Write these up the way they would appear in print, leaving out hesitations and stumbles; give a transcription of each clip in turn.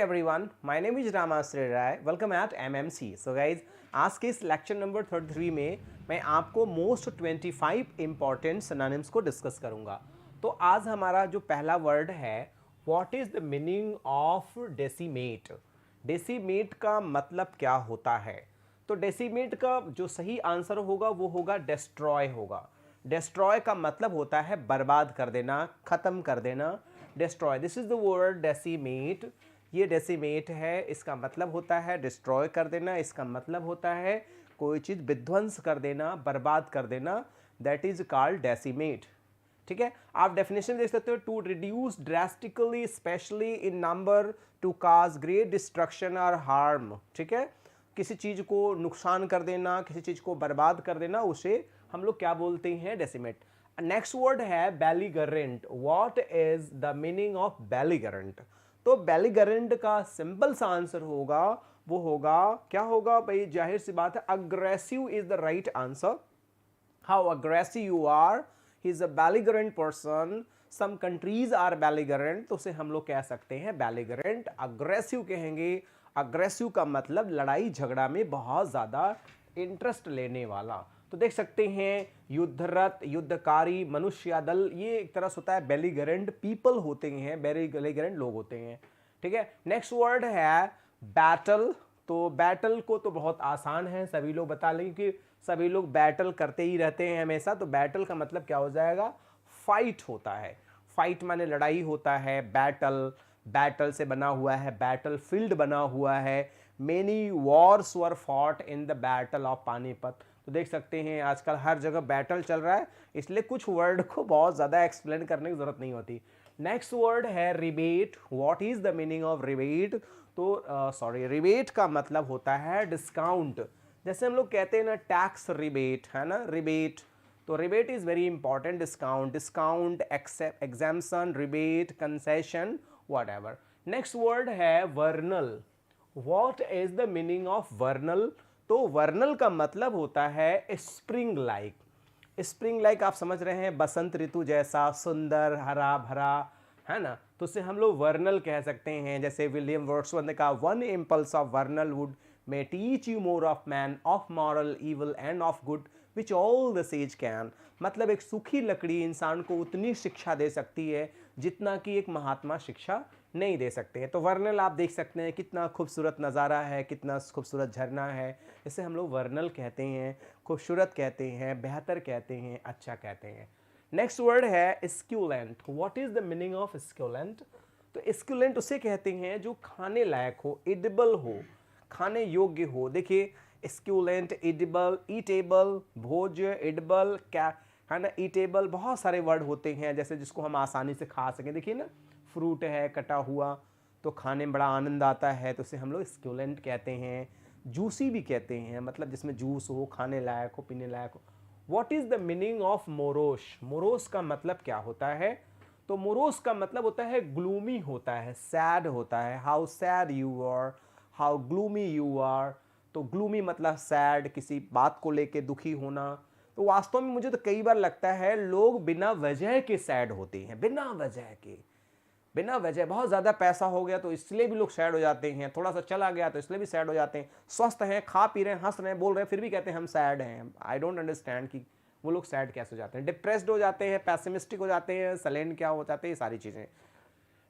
Everyone, my name is Ramasri Rai. Welcome at MMC. So guys, आज के इस lecture number 33 में मैं आपको मोस्ट 25 इंपॉर्टेंट सिनोनिम्स को डिस्कस करूंगा। तो आज हमारा जो पहला वर्ड है, what is the meaning of decimate. Decimate का मतलब क्या होता है? तो डेसीमेट का जो सही आंसर होगा वो होगा डिस्ट्रॉय होगा। डिस्ट्रॉय का मतलब होता है बर्बाद कर देना, खत्म कर देना। Destroy, this is the word decimate. ये डेसिमेट है, इसका मतलब होता है डिस्ट्रॉय कर देना, इसका मतलब होता है कोई चीज़ विध्वंस कर देना, बर्बाद कर देना, दैट इज कॉल्ड डेसिमेट। ठीक है, आप डेफिनेशन देख सकते हो, to reduce drastically specially in number, to cause great destruction और हार्म। ठीक है, किसी चीज़ को नुकसान कर देना, किसी चीज़ को बर्बाद कर देना, उसे हम लोग क्या बोलते हैं? डेसिमेट। नेक्स्ट वर्ड है belligerent. What is the meaning of belligerent? तो बेलीगरेंट का सिंपल सा आंसर होगा, वो होगा क्या होगा भाई? जाहिर सी बात है, aggressive is the right answer. How aggressive you are, he is a belligerent person. Some countries are belligerent, तो उसे हम लोग कह सकते हैं बेलीगरेंट। अग्रेसिव कहेंगे, अग्रेसिव का मतलब लड़ाई झगड़ा में बहुत ज्यादा इंटरेस्ट लेने वाला। तो देख सकते हैं युद्धरत, युद्धकारी, मनुष्य दल, ये एक तरह से होता है बेलीगरेंट पीपल होते हैं, बेलीगरेंट लोग होते हैं। ठीक है, नेक्स्ट वर्ड है बैटल। तो बैटल को तो बहुत आसान है, सभी लोग बता लेंगे कि सभी लोग बैटल करते ही रहते हैं हमेशा। तो बैटल का मतलब क्या हो जाएगा? फाइट होता है। फाइट माने लड़ाई होता है। बैटल, बैटल से बना हुआ है, बैटल फील्ड बना हुआ है। Many Wars were fought in the battle of Panipat. तो देख सकते हैं आजकल हर जगह बैटल चल रहा है, इसलिए कुछ वर्ड को बहुत ज़्यादा एक्सप्लेन करने की जरूरत नहीं होती। नेक्स्ट वर्ड है rebate. What is the meaning of rebate? तो सॉरी, रिबेट का मतलब होता है डिस्काउंट। जैसे हम लोग कहते हैं ना टैक्स रिबेट, है ना, रिबेट। तो rebate is very important. Discount, discount, exemption, rebate, concession, whatever. Next word है vernal. What is the meaning of vernal? तो वर्नल का मतलब होता है स्प्रिंग लाइक। स्प्रिंग लाइक आप समझ रहे हैं, बसंत ऋतु जैसा सुंदर, हरा भरा, है ना। तो उसे हम लोग वर्नल कह सकते हैं। जैसे विलियम वर्ड्सवर्थ ने कहा, one impulse of वर्नल would may teach you more of man, of moral evil and of good which all the sage can। मतलब एक सूखी लकड़ी इंसान को उतनी शिक्षा दे सकती है जितना कि एक महात्मा शिक्षा नहीं दे सकते हैं। तो वर्नल आप देख सकते हैं कितना खूबसूरत नज़ारा है, कितना खूबसूरत झरना है, इसे हम लोग वर्नल कहते हैं, खूबसूरत कहते हैं, बेहतर कहते हैं, अच्छा कहते हैं। नेक्स्ट वर्ड है succulent. What is the meaning of succulent? तो स्क्यूलेंट उसे कहते हैं जो खाने लायक हो, एडिबल हो, खाने योग्य हो। देखिए स्क्यूलेंट, एडिबल, ईटेबल, भोज्य, एडिबल, क्या है ना, ईटेबल, बहुत सारे वर्ड होते हैं जैसे जिसको हम आसानी से खा सकें। देखिए ना, फ्रूट है कटा हुआ, तो खाने में बड़ा आनंद आता है, तो उसे हम लोग स्क्यूलेंट कहते हैं। जूसी भी कहते हैं, मतलब जिसमें जूस हो, खाने लायक हो, पीने लायक हो। What is the meaning of morose? Morose का मतलब क्या होता है? तो मोरोस का मतलब होता है ग्लूमी होता है, सैड होता है। How sad you are, how gloomy you are. तो ग्लूमी मतलब सैड, किसी बात को लेके दुखी होना। तो वास्तव में मुझे तो कई बार लगता है लोग बिना वजह के सैड होते हैं, बिना वजह के, बिना वजह। बहुत ज़्यादा पैसा हो गया तो इसलिए भी लोग सैड हो जाते हैं, थोड़ा सा चला गया तो इसलिए भी सैड हो जाते हैं। स्वस्थ हैं, खा पी रहे हैं, हंस रहे हैं, बोल रहे हैं, फिर भी कहते हैं हम सैड हैं। आई डोंट अंडरस्टैंड कि वो लोग सैड कैसे हो जाते हैं। डिप्रेस्ड हो जाते हैं, पैसिमिस्टिक हो जाते हैं, सलेंड क्या हो जाते हैं, ये सारी चीज़ें।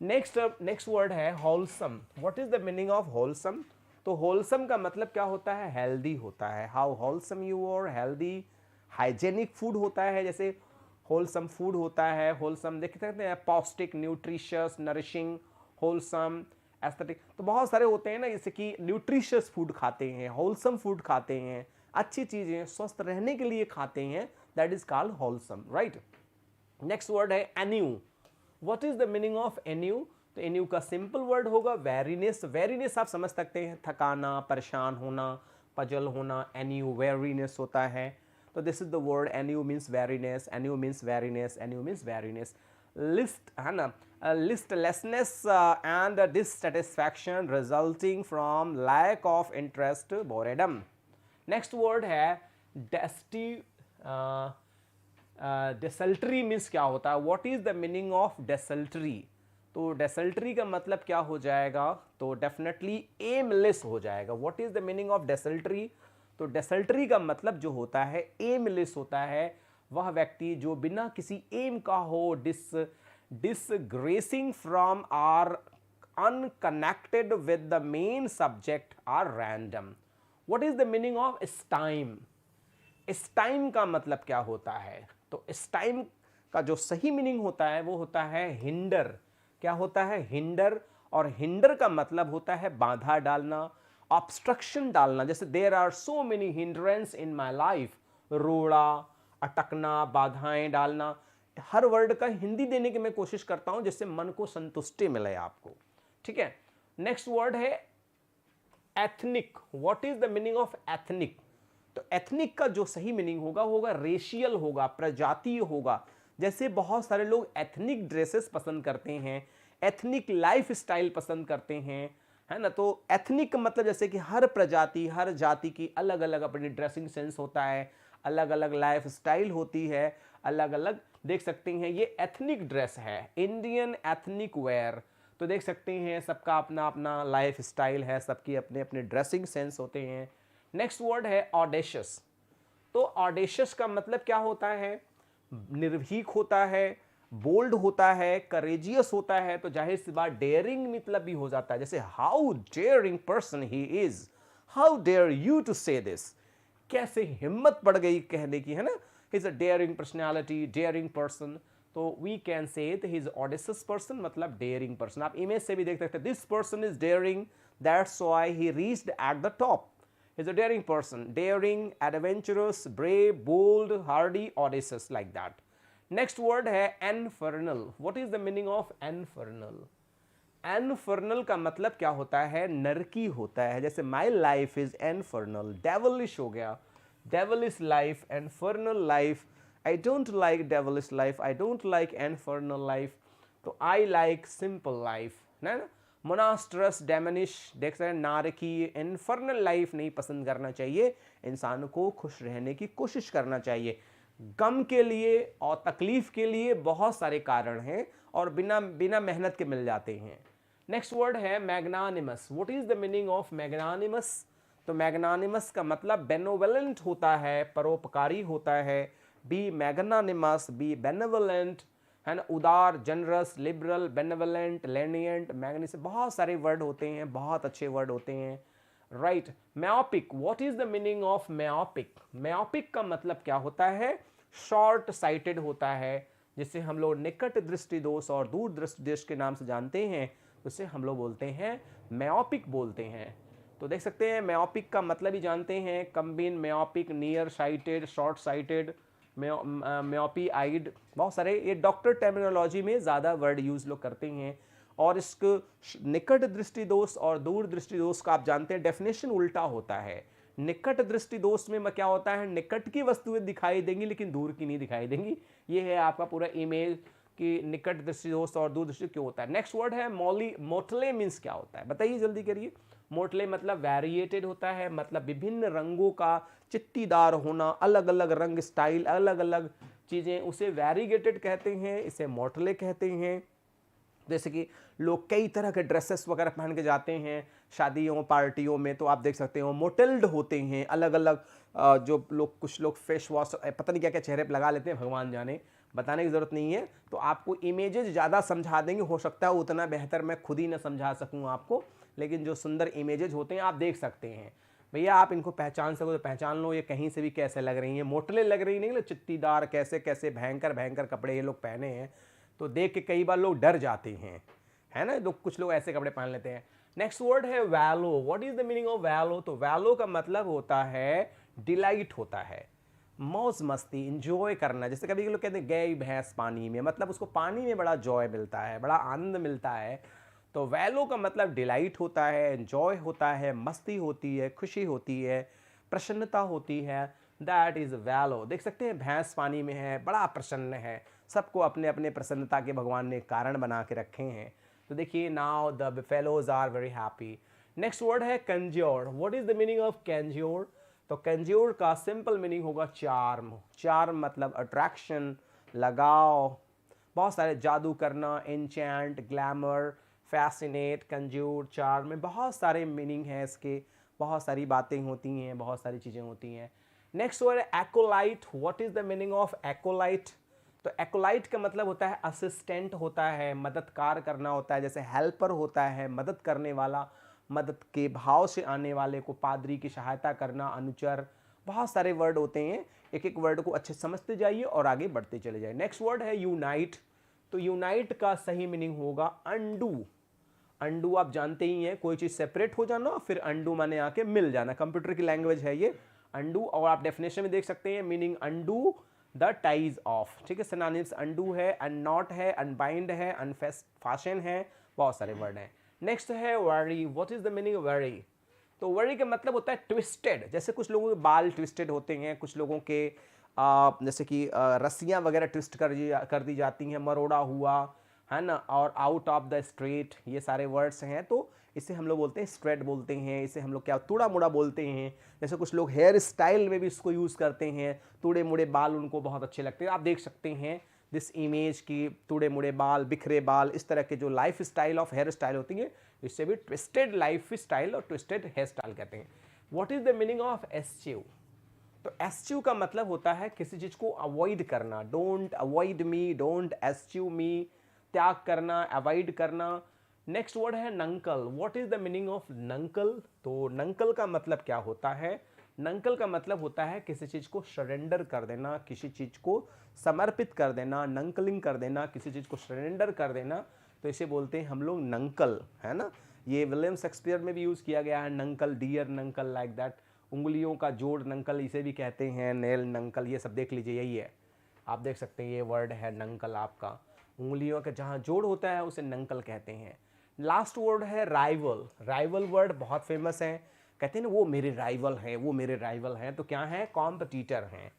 नेक्स्ट वर्ड है wholesome. What is the meaning of wholesome? तो होलसम का मतलब क्या होता है? हेल्दी होता है। How wholesome you are, healthy, hygienic food होता है। जैसे होलसम फूड होता है, होलसम देख सकते हैं, पौष्टिक, न्यूट्रिशियस, नरिशिंग, होलसम, एस्थेटिक। तो बहुत सारे होते हैं ना, जैसे कि न्यूट्रिशियस फूड खाते हैं, होलसम फूड खाते हैं, अच्छी चीज़ें स्वस्थ रहने के लिए खाते हैं, that is called wholesome, right. Next word है ennui. What is the meaning of ennui? तो एन्यू का सिंपल वर्ड होगा वेरीनेस। वेरीनेस आप समझ सकते हैं, थकाना, परेशान होना, पजल होना, एन्यू वेरीनेस होता है। तो this is the word ennui means weariness, ennui means weariness, ennui means weariness. List, है ना, listlessness and dissatisfaction resulting from lack of interest, boredom. Next word है डेस्टी। डेसल्टरी मीन्स क्या होता है? What is the meaning of desultory? तो desultory का मतलब क्या हो जाएगा, तो डेफिनेटली एमलेस हो जाएगा। What is the meaning of desultory, तो डेसल्टरी का मतलब जो होता है एमलेस होता है, वह व्यक्ति जो बिना किसी एम का हो, digressing from or unconnected with the main subject are random. What is the meaning of stime? स्टाइम का मतलब क्या होता है, तो स्टाइम का जो सही मीनिंग होता है वो होता है हिंडर। क्या होता है, हिंडर। और हिंडर का मतलब होता है बाधा डालना, ऑब्स्ट्रक्शन डालना। जैसे there are so many hindrance in my life, रोड़ा, अटकना, बाधाएं डालना। हर वर्ड का हिंदी देने की मैं कोशिश करता हूं जिससे मन को संतुष्टि मिले आपको। ठीक है, नेक्स्ट वर्ड है ethnic. What is the meaning of ethnic, तो एथनिक का जो सही मीनिंग होगा होगा रेशियल होगा, प्रजातीय होगा। जैसे बहुत सारे लोग एथनिक ड्रेसेस पसंद करते हैं, एथनिक लाइफ स्टाइल पसंद करते हैं, है ना। तो एथनिक मतलब जैसे कि हर प्रजाति, हर जाति की अलग अलग अपनी ड्रेसिंग सेंस होता है, अलग अलग लाइफ स्टाइल होती है, अलग अलग देख सकते हैं। ये एथनिक ड्रेस है, इंडियन एथनिक वेयर। तो देख सकते हैं सबका अपना अपना लाइफ स्टाइल है, सबकी अपने अपने ड्रेसिंग सेंस होते हैं। नेक्स्ट वर्ड है ऑडेशियस। तो ऑडेशियस का मतलब क्या होता है, निर्भीक होता है, बोल्ड होता है, करेजियस होता है। तो जाहिर सी बात डेयरिंग मतलब भी हो जाता है। जैसे how daring person he is, how dare you to say this, कैसे हिम्मत पड़ गई कहने की, है ना। He is a daring personality, daring person. तो we can say he is audacious person, मतलब डेयरिंग पर्सन। आप इमेज से भी देख सकते हैं, this person is daring, that's why he reached at the top. Is a daring person, daring, adventurous, brave, bold, hardy, audacious, like that. Next word है infernal. What is the meaning of infernal? Infernal का मतलब क्या होता है, नरकी होता है। जैसे my life is infernal, devilish हो गया, devilish life, infernal life. I don't like devilish life, I don't like infernal life. तो I like simple life, ना। मोनास्ट्रस, डेमनिश, देख सकते हैं नारकी, इन्फर्नल लाइफ नहीं पसंद करना चाहिए। इंसान को खुश रहने की कोशिश करना चाहिए। गम के लिए और तकलीफ के लिए बहुत सारे कारण हैं और बिना बिना मेहनत के मिल जाते हैं। नेक्स्ट वर्ड है magnanimous. What is the meaning of magnanimous, तो मैग्नानिमस का मतलब बेनोवेलेंट होता है, परोपकारी होता है। बी मैग्नानिमस, बी बेनेवलेंट, है ना। उदार, जनरस, लिबरल, बेनेवलेंट, लेनियंट, मैग्निस, बहुत सारे वर्ड होते हैं, बहुत अच्छे वर्ड होते हैं। Right, myopic. What is the meaning of myopic, myopic का मतलब क्या होता है, शॉर्ट साइटेड होता है। जिसे हम लोग निकट दृष्टि दोष और दूर दृष्टि दोष के नाम से जानते हैं, उसे हम लोग बोलते हैं म्योपिक बोलते हैं। तो देख सकते हैं म्योपिक का मतलब ही जानते हैं, कम्बिन, म्योपिक, नियर साइटेड, शॉर्ट साइटेड, म्योपी आइड, बहुत सारे ये डॉक्टर टर्मिनोलॉजी में ज़्यादा वर्ड यूज़ लोग करते हैं। और इसको निकट दृष्टि दोष और दूर दृष्टि दोष का आप जानते हैं डेफिनेशन उल्टा होता है। निकट दृष्टि दोष में क्या होता है, निकट की वस्तुएं दिखाई देंगी लेकिन दूर की नहीं दिखाई देंगी। ये है आपका पूरा इमेज कि निकट दृष्टि दोष और दूर दृष्टि क्यों होता है। नेक्स्ट वर्ड है मौली। मोटले मीन्स क्या होता है, बताइए जल्दी करिए। मोटले मतलब वेरिएटेड होता है, मतलब विभिन्न रंगों का चित्तीदार होना, अलग अलग रंग स्टाइल, अलग अलग चीज़ें, उसे वेरीगेटेड कहते हैं, इसे मोटले कहते हैं। जैसे कि लोग कई तरह के ड्रेसेस वगैरह पहन के जाते हैं शादियों पार्टियों में, तो आप देख सकते हो मोटेल्ड होते हैं, अलग अलग जो लोग, कुछ लोग फेस वॉश पता नहीं क्या क्या चेहरे पे लगा लेते हैं, भगवान जाने, बताने की ज़रूरत नहीं है। तो आपको इमेजेस ज़्यादा समझा देंगे, हो सकता है उतना बेहतर मैं खुद ही ना समझा सकूँ आपको, लेकिन जो सुंदर इमेजेस होते हैं आप देख सकते हैं। भैया आप इनको पहचान सको तो पहचान लो, ये कहीं से भी कैसे लग रही हैं, मोटले लग रही नहीं, चित्तीदार, कैसे कैसे भयंकर भयंकर कपड़े ये लोग पहने हैं, तो देख के कई बार लोग डर जाते हैं, है ना। तो कुछ लोग ऐसे कपड़े पहन लेते हैं। नेक्स्ट वर्ड है wallow. What is the meaning of wallow, तो वैलो का मतलब होता है डिलाइट होता है, मौज मस्ती, इंजॉय करना। जैसे कभी लोग कहते हैं गई भैंस पानी में, मतलब उसको पानी में बड़ा जॉय मिलता है, बड़ा आनंद मिलता है। तो वैलो का मतलब डिलाइट होता है, एंजॉय होता है, मस्ती होती है, खुशी होती है, प्रसन्नता होती है, दैट इज वैलो। देख सकते हैं भैंस पानी में है, बड़ा प्रसन्न है, सबको अपने अपने प्रसन्नता के भगवान ने कारण बना के रखे हैं। तो देखिए now the fellows are very happy. Next word है conjure. What is the meaning of conjure, तो कंज्योर का सिंपल मीनिंग होगा चार्म। चार्म मतलब अट्रैक्शन, लगाव, बहुत सारे जादू करना, enchant, glamour, fascinate, conjure, charm में बहुत सारे मीनिंग हैं इसके, बहुत सारी बातें होती हैं, बहुत सारी चीज़ें होती हैं। नेक्स्ट वर्ड है acolyte. What is the meaning of acolyte? तो एकोलाइट का मतलब होता है असिस्टेंट होता है, मददगार करना होता है, जैसे हेल्पर होता है, मदद करने वाला, मदद के भाव से आने वाले को, पादरी की सहायता करना, अनुचर, बहुत सारे वर्ड होते हैं। एक एक वर्ड को अच्छे समझते जाइए और आगे बढ़ते चले जाइए। नेक्स्ट वर्ड है यूनाइट। तो यूनाइट का सही मीनिंग होगा अनडू। अनडू आप जानते ही हैं, कोई चीज़ सेपरेट हो जाना फिर अनडू माने आके मिल जाना, कंप्यूटर की लैंग्वेज है ये अनडू। और आप डेफिनेशन में देख सकते हैं meaning undo the ties of, ठीक है। सिनोनिम्स अनडू है, अननॉट है, अनबाइंड है, अनफाशन है, बहुत सारे वर्ड हैं। नेक्स्ट है worry. What is the meaning of worry? तो वरी का मतलब होता है ट्विस्टेड। जैसे कुछ लोगों के बाल ट्विस्टेड होते हैं, कुछ लोगों के जैसे कि रस्सियाँ वगैरह ट्विस्ट कर दी जाती हैं, मरोड़ा हुआ है ना, और आउट ऑफ द स्ट्रेट, ये सारे वर्ड्स हैं। तो इसे हम लोग बोलते हैं स्ट्रेट बोलते हैं, इसे हम लोग क्या तूड़ा मुड़ा बोलते हैं। जैसे कुछ लोग हेयर स्टाइल में भी इसको यूज़ करते हैं, तूड़े मुड़े बाल उनको बहुत अच्छे लगते हैं। आप देख सकते हैं दिस इमेज की तूड़े मुड़े बाल, बिखरे बाल, इस तरह के जो lifestyle of hairstyle होती है, इससे भी ट्विस्टेड लाइफ स्टाइल और ट्विस्टेड हेयर स्टाइल कहते हैं। What is the meaning of eschew? तो एस्च्यू का मतलब होता है किसी चीज़ को अवॉइड करना। Don't avoid me, don't eschew me, त्याग करना, अवॉइड करना। नेक्स्ट वर्ड है knuckle. What is the meaning of knuckle? तो नंकल का मतलब क्या होता है? नंकल का मतलब होता है किसी चीज़ को सरेंडर कर देना, किसी चीज़ को समर्पित कर देना, नंकलिंग कर देना, किसी चीज़ को सरेंडर कर देना। तो इसे बोलते हैं हम लोग नंकल, है ना। ये विलियम शेक्सपियर में भी यूज़ किया गया है, नंकल, डियर नंकल, लाइक दैट। उंगलियों का जोड़ नंकल इसे भी कहते हैं, नेल नंकल, ये सब देख लीजिए, यही है। आप देख सकते हैं ये वर्ड है नंकल आपका। उंगलियों का जहाँ जोड़ होता है उसे नंकल कहते हैं। लास्ट वर्ड है राइवल। राइवल वर्ड बहुत फेमस है, कहते हैं ना वो मेरे राइवल हैं, वो मेरे राइवल हैं। तो क्या है? कॉम्पिटिटर हैं।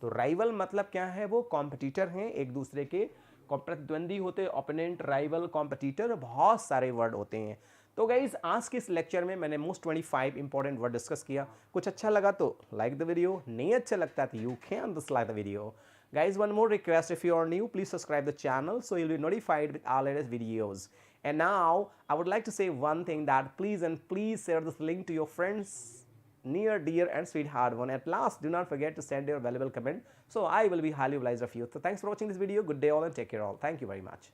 तो राइवल मतलब क्या है? वो कॉम्पिटिटर हैं, एक दूसरे के प्रतिद्वंदी होते, ओपोनेंट, राइवल, कॉम्पिटिटर, बहुत सारे वर्ड होते हैं। तो गाइज आज के इस लेक्चर में मैंने मोस्ट 25 इंपॉर्टेंट वर्ड डिस्कस किया। कुछ अच्छा लगा तो लाइक द वीडियो, नहीं अच्छा लगता तो you can dislike the video. Guys, one more request, if you are new, please subscribe the channel so you'll be notified with our latest videos. And now, I would like to say one thing, that please share this link to your friends, near, dear and sweetheart one. At last, do not forget to send your valuable comment. So I will be highly obliged of you. So thanks for watching this video. Good day all and take care all. Thank you very much.